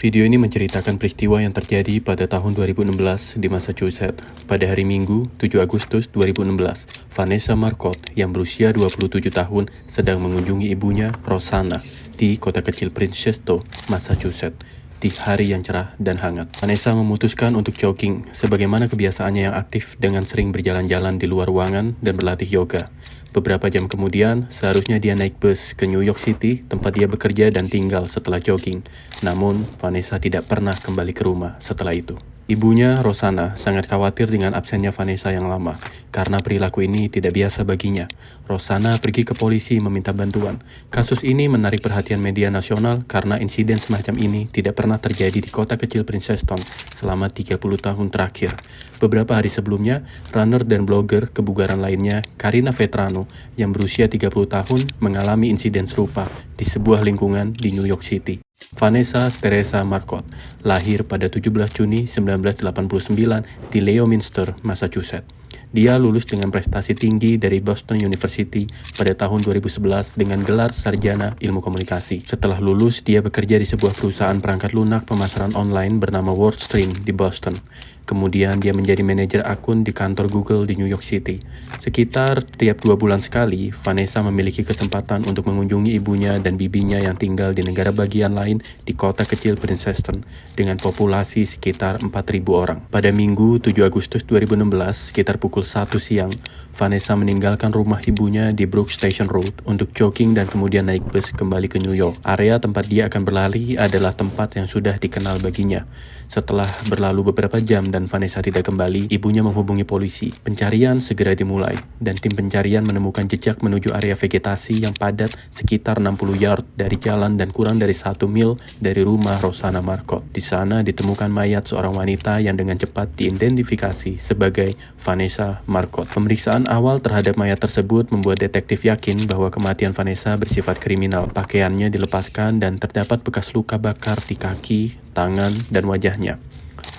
Video ini menceritakan peristiwa yang terjadi pada tahun 2016 di Massachusetts. Pada hari Minggu, 7 Agustus 2016, Vanessa Marcotte yang berusia 27 tahun sedang mengunjungi ibunya, Rosanna, di kota kecil Princeton, Massachusetts, di hari yang cerah dan hangat. Vanessa memutuskan untuk jogging, sebagaimana kebiasaannya yang aktif dengan sering berjalan-jalan di luar ruangan dan berlatih yoga. Beberapa jam kemudian, seharusnya dia naik bus ke New York City, tempat dia bekerja dan tinggal setelah jogging. Namun, Vanessa tidak pernah kembali ke rumah setelah itu. Ibunya, Rosanna, sangat khawatir dengan absennya Vanessa yang lama, karena perilaku ini tidak biasa baginya. Rosanna pergi ke polisi meminta bantuan. Kasus ini menarik perhatian media nasional karena insiden semacam ini tidak pernah terjadi di kota kecil Princeton selama 30 tahun terakhir. Beberapa hari sebelumnya, runner dan blogger kebugaran lainnya, Karina Vetrano, yang berusia 30 tahun, mengalami insiden serupa di sebuah lingkungan di New York City. Vanessa Teresa Marcotte lahir pada 17 Juni 1989 di Leominster, Massachusetts. Dia lulus dengan prestasi tinggi dari Boston University pada tahun 2011 dengan gelar sarjana ilmu komunikasi. Setelah lulus, dia bekerja di sebuah perusahaan perangkat lunak pemasaran online bernama WordStream di Boston. Kemudian dia menjadi manajer akun di kantor Google di New York City. Sekitar tiap 2 bulan sekali, Vanessa memiliki kesempatan untuk mengunjungi ibunya dan bibinya yang tinggal di negara bagian lain di kota kecil Princeton dengan populasi sekitar 4.000 orang. Pada Minggu 7 Agustus 2016, sekitar pukul 1 siang, Vanessa meninggalkan rumah ibunya di Brook Station Road untuk jogging dan kemudian naik bus kembali ke New York. Area tempat dia akan berlari adalah tempat yang sudah dikenal baginya. Setelah berlalu beberapa jam dan Vanessa tidak kembali, ibunya menghubungi polisi. Pencarian segera dimulai, dan tim pencarian menemukan jejak menuju area vegetasi yang padat sekitar 60 yard dari jalan dan kurang dari 1 mil dari rumah Rosanna Marcotte. Di sana ditemukan mayat seorang wanita yang dengan cepat diidentifikasi sebagai Vanessa Marcotte. Pemeriksaan awal terhadap mayat tersebut membuat detektif yakin bahwa kematian Vanessa bersifat kriminal. Pakaiannya dilepaskan dan terdapat bekas luka bakar di kaki, tangan, dan wajahnya.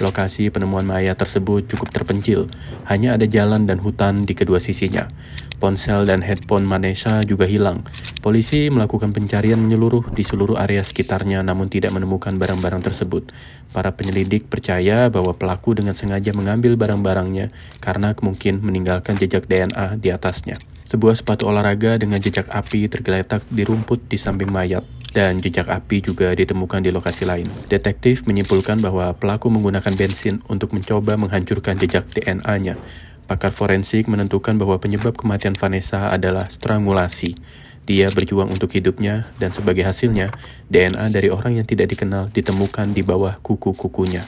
Lokasi penemuan mayat tersebut cukup terpencil, hanya ada jalan dan hutan di kedua sisinya. Ponsel dan handphone Vanessa juga hilang. Polisi melakukan pencarian menyeluruh di seluruh area sekitarnya namun tidak menemukan barang-barang tersebut. Para penyelidik percaya bahwa pelaku dengan sengaja mengambil barang-barangnya karena kemungkinan meninggalkan jejak DNA di atasnya. Sebuah sepatu olahraga dengan jejak api tergeletak di rumput di samping mayat, dan jejak api juga ditemukan di lokasi lain. Detektif menyimpulkan bahwa pelaku menggunakan bensin untuk mencoba menghancurkan jejak DNA-nya. Pakar forensik menentukan bahwa penyebab kematian Vanessa adalah strangulasi. Dia berjuang untuk hidupnya, dan sebagai hasilnya, DNA dari orang yang tidak dikenal ditemukan di bawah kuku-kukunya.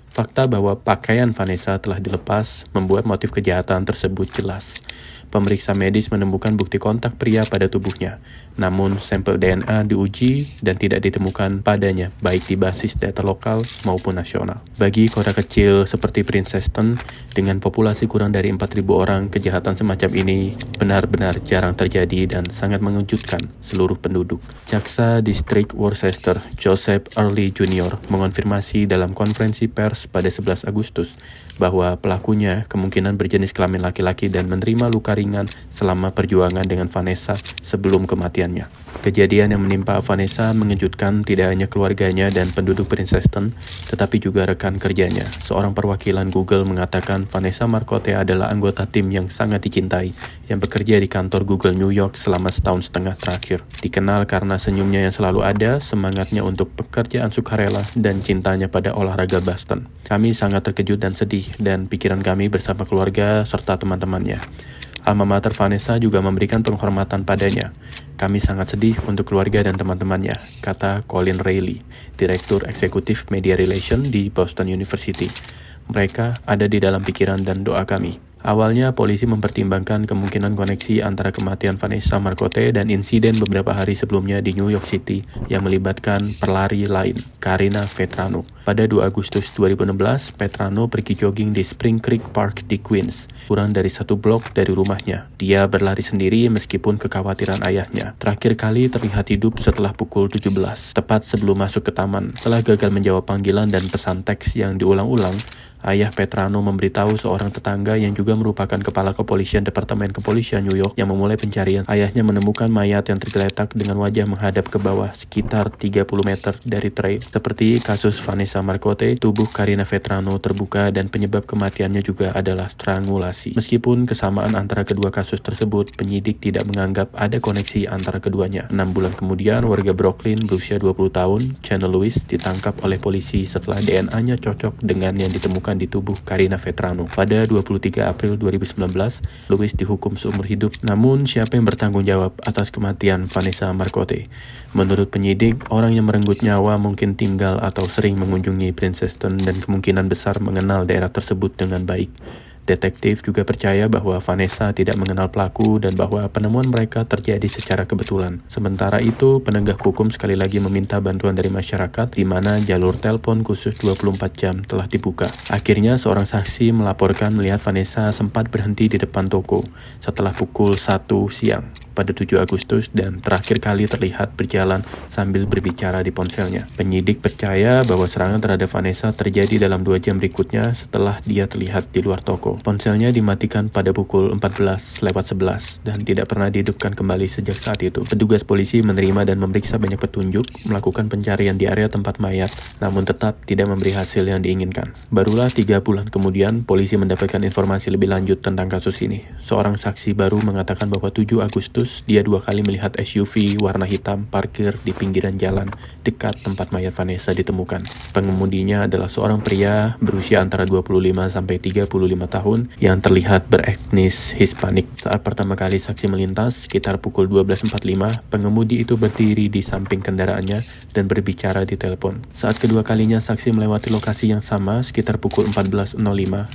Fakta bahwa pakaian Vanessa telah dilepas membuat motif kejahatan tersebut jelas. Pemeriksa medis menemukan bukti kontak pria pada tubuhnya, namun sampel DNA diuji dan tidak ditemukan padanya, baik di basis data lokal maupun nasional. Bagi kota kecil seperti Princeton, dengan populasi kurang dari 4.000 orang, kejahatan semacam ini benar-benar jarang terjadi dan sangat mengejutkan seluruh penduduk. Jaksa Distrik Worcester, Joseph Early Jr., mengonfirmasi dalam konferensi pers pada 11 Agustus bahwa pelakunya kemungkinan berjenis kelamin laki-laki dan menerima luka ringan selama perjuangan dengan Vanessa sebelum kematiannya. Kejadian yang menimpa Vanessa mengejutkan tidak hanya keluarganya dan penduduk Princeton, tetapi juga rekan kerjanya. Seorang perwakilan Google mengatakan Vanessa Marcotte adalah anggota tim yang sangat dicintai, yang bekerja di kantor Google New York selama setahun setengah terakhir. Dikenal karena senyumnya yang selalu ada, semangatnya untuk pekerjaan sukarela, dan cintanya pada olahraga Boston. Kami sangat terkejut dan sedih, dan pikiran kami bersama keluarga serta teman-temannya. Alma mater Vanessa juga memberikan penghormatan padanya. Kami sangat sedih untuk keluarga dan teman-temannya, kata Colin Reilly, Direktur Eksekutif Media Relation di Boston University. Mereka ada di dalam pikiran dan doa kami. Awalnya, polisi mempertimbangkan kemungkinan koneksi antara kematian Vanessa Marcotte dan insiden beberapa hari sebelumnya di New York City yang melibatkan pelari lain, Karina Vetrano. Pada 2 Agustus 2016, Vetrano pergi jogging di Spring Creek Park di Queens, kurang dari 1 blok dari rumahnya. Dia berlari sendiri meskipun kekhawatiran ayahnya. Terakhir kali terlihat hidup setelah pukul 17, tepat sebelum masuk ke taman. Setelah gagal menjawab panggilan dan pesan teks yang diulang-ulang, Ayah Petrano memberitahu seorang tetangga yang juga merupakan kepala kepolisian Departemen Kepolisian New York yang memulai pencarian. Ayahnya menemukan mayat yang tergeletak dengan wajah menghadap ke bawah sekitar 30 meter dari trail. Seperti kasus Vanessa Marcotte, tubuh Karina Vetrano terbuka dan penyebab kematiannya juga adalah strangulasi. Meskipun kesamaan antara kedua kasus tersebut, penyidik tidak menganggap ada koneksi antara keduanya. 6 bulan kemudian, warga Brooklyn berusia 20 tahun, Channel Lewis, ditangkap oleh polisi setelah DNA-nya cocok dengan yang ditemukan di tubuh Karina Vetrano. Pada 23 April 2019, Lewis dihukum seumur hidup. Namun, siapa yang bertanggung jawab atas kematian Vanessa Marcotte? Menurut penyidik, orang yang merenggut nyawa mungkin tinggal atau sering mengunjungi Princeton dan kemungkinan besar mengenal daerah tersebut dengan baik. Detektif juga percaya bahwa Vanessa tidak mengenal pelaku dan bahwa penemuan mereka terjadi secara kebetulan. Sementara itu, penegak hukum sekali lagi meminta bantuan dari masyarakat di mana jalur telepon khusus 24 jam telah dibuka. Akhirnya, seorang saksi melaporkan melihat Vanessa sempat berhenti di depan toko setelah pukul 1 siang pada 7 Agustus dan terakhir kali terlihat berjalan sambil berbicara di ponselnya. Penyidik percaya bahwa serangan terhadap Vanessa terjadi dalam 2 jam berikutnya setelah dia terlihat di luar toko. Ponselnya dimatikan pada pukul 14:11 dan tidak pernah dihidupkan kembali sejak saat itu. Petugas polisi menerima dan memeriksa banyak petunjuk, melakukan pencarian di area tempat mayat, namun tetap tidak memberi hasil yang diinginkan. Barulah 3 bulan kemudian, polisi mendapatkan informasi lebih lanjut tentang kasus ini. Seorang saksi baru mengatakan bahwa 7 Agustus dia 2 kali melihat SUV warna hitam parkir di pinggiran jalan dekat tempat mayat Vanessa ditemukan. Pengemudinya adalah seorang pria berusia antara 25 sampai 35 tahun yang terlihat beretnis Hispanik. Saat pertama kali saksi melintas, sekitar pukul 12.45, pengemudi itu berdiri di samping kendaraannya dan berbicara di telepon. Saat kedua kalinya saksi melewati lokasi yang sama, sekitar pukul 14.05,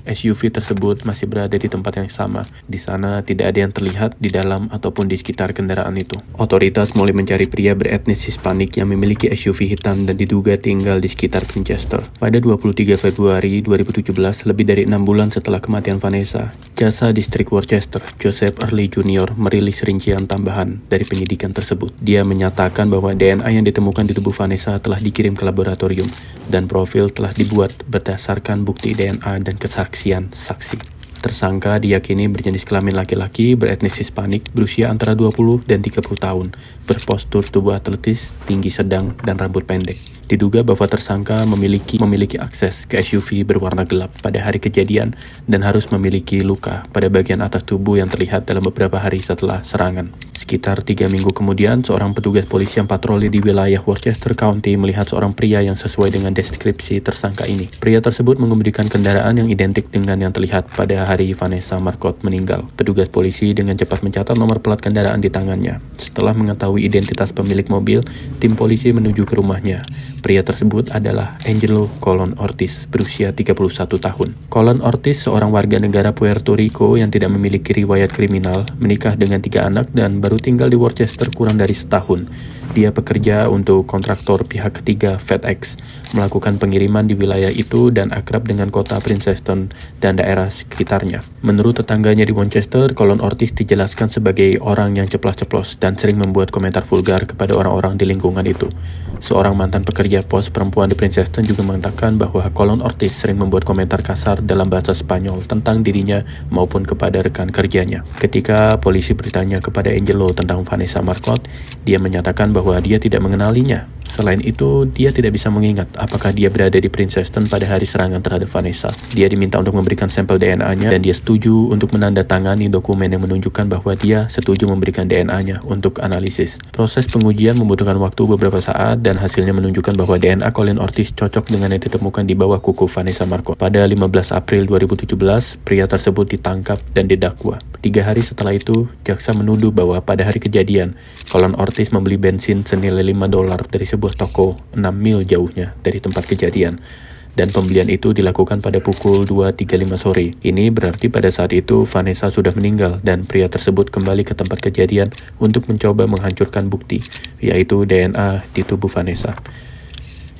SUV tersebut masih berada di tempat yang sama. Di sana tidak ada yang terlihat di dalam ataupun di sekitar kendaraan itu. Otoritas mulai mencari pria beretnis Hispanik yang memiliki SUV hitam dan diduga tinggal di sekitar Winchester. Pada 23 Februari 2017, lebih dari 6 bulan setelah kematian Vanessa, Jasa Distrik Worcester, Joseph Early Jr. merilis rincian tambahan dari penyidikan tersebut. Dia menyatakan bahwa DNA yang ditemukan di tubuh Vanessa telah dikirim ke laboratorium dan profil telah dibuat berdasarkan bukti DNA dan kesaksian saksi. Tersangka diyakini berjenis kelamin laki-laki, beretnis Hispanik, berusia antara 20 dan 30 tahun, berpostur tubuh atletis, tinggi sedang, dan rambut pendek. Diduga bahwa tersangka memiliki akses ke SUV berwarna gelap pada hari kejadian dan harus memiliki luka pada bagian atas tubuh yang terlihat dalam beberapa hari setelah serangan. Sekitar 3 minggu kemudian, seorang petugas polisi yang patroli di wilayah Worcester County melihat seorang pria yang sesuai dengan deskripsi tersangka ini. Pria tersebut mengemudikan kendaraan yang identik dengan yang terlihat pada hari Vanessa Marcotte meninggal. Petugas polisi dengan cepat mencatat nomor plat kendaraan di tangannya. Setelah mengetahui identitas pemilik mobil, tim polisi menuju ke rumahnya. Pria tersebut adalah Angelo Colon Ortiz, berusia 31 tahun. Colon Ortiz, seorang warga negara Puerto Rico yang tidak memiliki riwayat kriminal, menikah dengan 3 anak dan baru tinggal di Worcester kurang dari setahun. Dia bekerja untuk kontraktor pihak ketiga FedEx, melakukan pengiriman di wilayah itu dan akrab dengan kota Princeton dan daerah sekitarnya. Menurut tetangganya di Winchester, Colon Ortiz dijelaskan sebagai orang yang ceplas-ceplos dan sering membuat komentar vulgar kepada orang-orang di lingkungan itu. Seorang mantan pekerja pos perempuan di Princeton juga mengatakan bahwa Colon Ortiz sering membuat komentar kasar dalam bahasa Spanyol tentang dirinya maupun kepada rekan kerjanya. Ketika polisi bertanya kepada Angelo tentang Vanessa Marcotte, dia menyatakan bahwa dia tidak mengenalinya. Selain itu, dia tidak bisa mengingat apakah dia berada di Princeton pada hari serangan terhadap Vanessa. Dia diminta untuk memberikan sampel DNA-nya dan dia setuju untuk menandatangani dokumen yang menunjukkan bahwa dia setuju memberikan DNA-nya untuk analisis. Proses pengujian membutuhkan waktu beberapa saat dan hasilnya menunjukkan bahwa DNA Colin Ortiz cocok dengan yang ditemukan di bawah kuku Vanessa Marcotte. Pada 15 April 2017, pria tersebut ditangkap dan didakwa. 3 hari setelah itu, jaksa menuduh bahwa pada hari kejadian, Colin Ortiz membeli bensin senilai $5 dari sebuah toko 6 mil jauhnya dari tempat kejadian. Dan pembelian itu dilakukan pada pukul 2.35 sore. Ini berarti pada saat itu Vanessa sudah meninggal dan pria tersebut kembali ke tempat kejadian untuk mencoba menghancurkan bukti, yaitu DNA di tubuh Vanessa.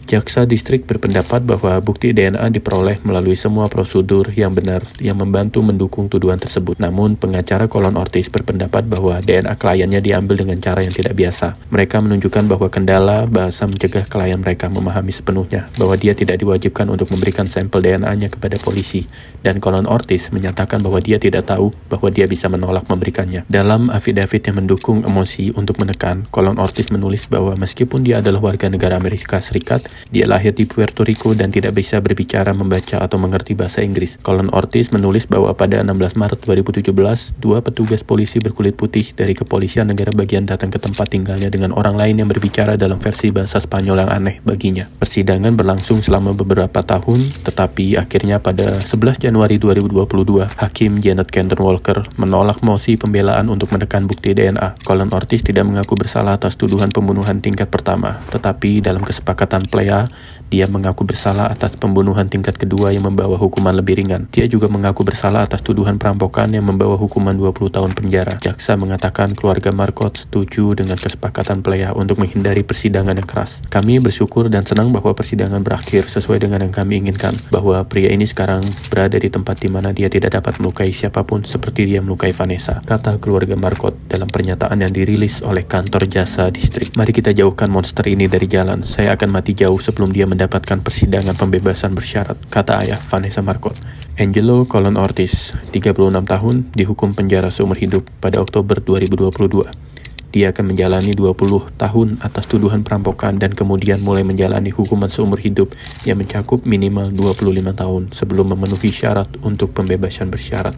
Jaksa distrik berpendapat bahwa bukti DNA diperoleh melalui semua prosedur yang benar yang membantu mendukung tuduhan tersebut. Namun, pengacara Colin Ortiz berpendapat bahwa DNA kliennya diambil dengan cara yang tidak biasa. Mereka menunjukkan bahwa kendala bahasa mencegah klien mereka memahami sepenuhnya bahwa dia tidak diwajibkan untuk memberikan sampel DNA-nya kepada polisi, dan Colin Ortiz menyatakan bahwa dia tidak tahu bahwa dia bisa menolak memberikannya. Dalam afidavit yang mendukung emosi untuk menekan, Colin Ortiz menulis bahwa meskipun dia adalah warga negara Amerika Serikat, dia lahir di Puerto Rico dan tidak bisa berbicara, membaca, atau mengerti bahasa Inggris. Colin Ortiz menulis bahwa pada 16 Maret 2017, dua petugas polisi berkulit putih dari kepolisian negara bagian datang ke tempat tinggalnya dengan orang lain yang berbicara dalam versi bahasa Spanyol yang aneh baginya. Persidangan berlangsung selama beberapa tahun, tetapi akhirnya pada 11 Januari 2022, Hakim Janet Kenton Walker menolak mosi pembelaan untuk menekan bukti DNA. Colin Ortiz tidak mengaku bersalah atas tuduhan pembunuhan tingkat pertama, tetapi dalam kesepakatan plea, dia mengaku bersalah atas pembunuhan tingkat kedua yang membawa hukuman lebih ringan. Dia juga mengaku bersalah atas tuduhan perampokan yang membawa hukuman 20 tahun penjara. Jaksa mengatakan keluarga Marcotte setuju dengan kesepakatan plea untuk menghindari persidangan yang keras. Kami bersyukur dan senang bahwa persidangan berakhir sesuai dengan yang kami inginkan, bahwa pria ini sekarang berada di tempat di mana dia tidak dapat melukai siapapun seperti dia melukai Vanessa, kata keluarga Marcotte dalam pernyataan yang dirilis oleh kantor jasa distrik. Mari kita jauhkan monster ini dari jalan. Saya akan mati jauh sebelum dia mendapatkan persidangan pembebasan bersyarat, kata ayah Vanessa Marcotte. Angelo Colin Ortiz, 36 tahun, dihukum penjara seumur hidup pada Oktober 2022. Dia akan menjalani 20 tahun atas tuduhan perampokan dan kemudian mulai menjalani hukuman seumur hidup yang mencakup minimal 25 tahun sebelum memenuhi syarat untuk pembebasan bersyarat.